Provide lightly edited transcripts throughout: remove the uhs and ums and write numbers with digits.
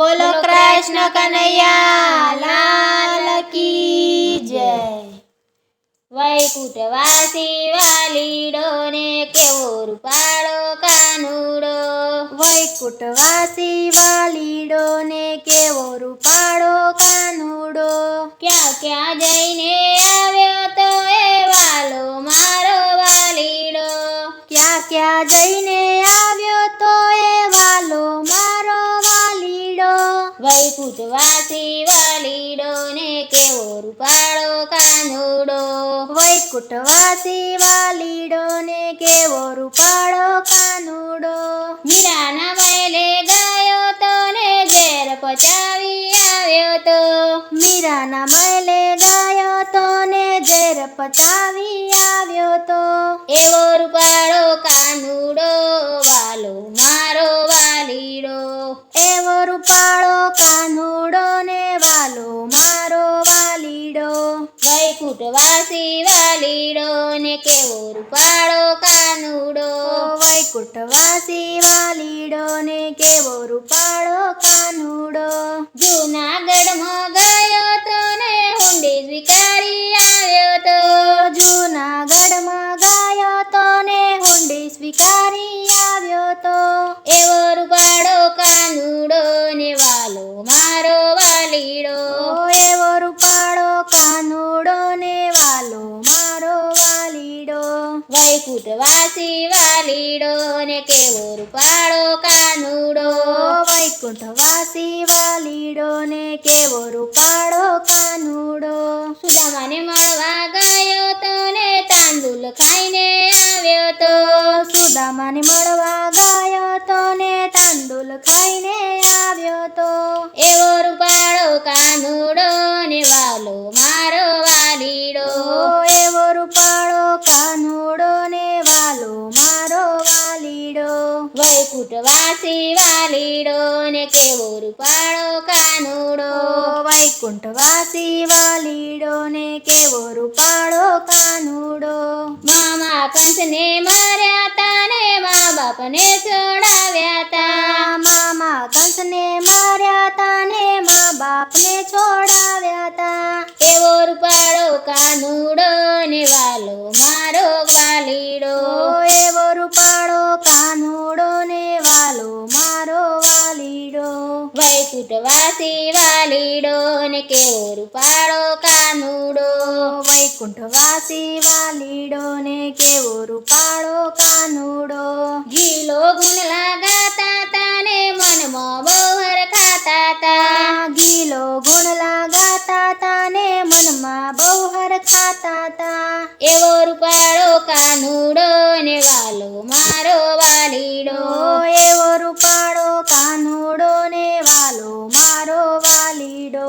બોલો કૃષ્ણ કનૈયા લાલ કી જય। વૈકુંઠવાસી વાલીડો ને કેવો રૂપાળો કાનુડો, વૈકુંઠવાસી વાલીડો ને કેવો રૂપાળો કાનુડો, ક્યાં ક્યાં જઈને આવ્યો તો એ વાલો મારો વાલીડો, ક્યાં ક્યાં જઈને આવ્યો તો એ વાલો મારો વાલીડો, વૈકુંઠવાસી વાલીડો ને કેવો રૂપાળો કાનુડો, વૈકુંઠવાસી વાલીડો ને કેવો રૂપાળો કાનુડો, મીરાના મહેલે ગયો તો ને ઝેર પચાવી આવ્યો તો, મીરાના મહેલે ગયો તો ને ઝેર પચાવી આવ્યો તો, એવો રૂપાળો કાનુડો વાલો મારો વાલીડો, એવો રૂપાળો કાનુડો ને વાલો મારો વાલીડો, વૈકુંઠવાસી વાલીડો ને કેવો રૂપાળો કાનુડો, વૈકુંઠવાસી વાલીડો ને કેવો રૂપાળો કાનુડો, જૂનાગઢમાં ગયો તો ને હુંડી સ્વીકારી આવ્યો તો, જૂનાગઢમાં ગયો તો ને હુંડી સ્વીકારી આવ્યો તો, એવો રૂપાળો કાનુડો ને વાલો મારો વાલીડો, એવો રૂપાળો કાનુડો ને વાલો મારો વાલીડો, વૈકુંઠવાસી વાલીડો ને કેવો રૂપાળો કાનુડો, વૈકુંઠવાસી વાલીડો ને કેવો રૂપાળો કાનુડો, સુદામાને મળવા ગયો તો ને તાંદુલ ખાઈને આવ્યો તો, સુદામાને મળવા ગયો તો ને તાંદુલ ખાઈને આવ્યો તો, એવો રૂપાળો કાનુડો ને વાલો મારો વાલીડો, એવો રૂપાળો કાનુડો ને વાલો મારો વાલીડો, વૈકુંઠવાસી વાલીડો ને કેવો રૂપાળો કાનુડો, વૈકુંઠવાસી વાલીડો ને કેવો રૂપાળો કાનુડો, મામા કંસને માર્યા તા ને મા બાપને છોડાવ્યા તા, મામા કંસને માર્યા તા ને મા બાપને છોડાવ્યા તા, એવો રૂપાળો કાનુડો ને વાલો મારો વાલીડો, એવો રૂપાળો કાનુડો ને વાલો મારો વાલીડો, વૈકુંઠવાસી વાલીડો ને કેવો રૂપાળો કાનુડો, વૈકુંઠવાસી વાલીડો ને કેવો રૂપાળો કાનુડો, ગીલો ગુણલા ગાતા તા ને મનમાં બહુ હરખાતા તા, ગીલો ગુણલા ગાતા તા ને મનમાં બહુ હરખાતા તા, એવો રૂપાળો કાનુડો ને વાલો મારો વાલીડો, એવો રૂપાળો કાનુડો ને વાલો મારો વાલીડો,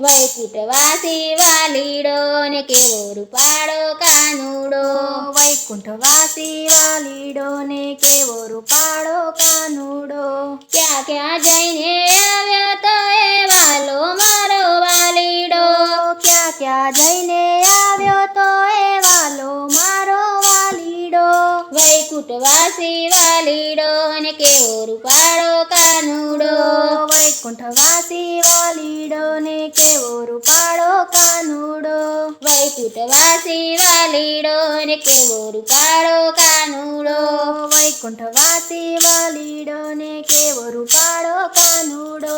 વૈકુંઠવાસી વાલીડો ને કેવો રૂપાળો કાનુડો, વૈકુંઠવાસી વાલીડો ને કેવો રૂપાળો કાનુડો, ક્યાં ક્યાં જઈને આવ્યો તો એ વાલો મારો વાલીડો, ક્યાં ક્યાં જઈને આવ્યો તો એ વાલો મારો વાલીડો, વૈકુંઠવાસી વાલીડો ને કેવો રૂપાળો કાનુડો, વૈકુંઠવાસી વાલીડો ને કેવો રૂપાળો કાનુડો, વૈકુંઠવાસી વાલીડો ને કેવો રૂપાળો કાનુડો, વૈકુંઠવાસી વાલીડો ને કેવો રૂપાળો કાનુડો।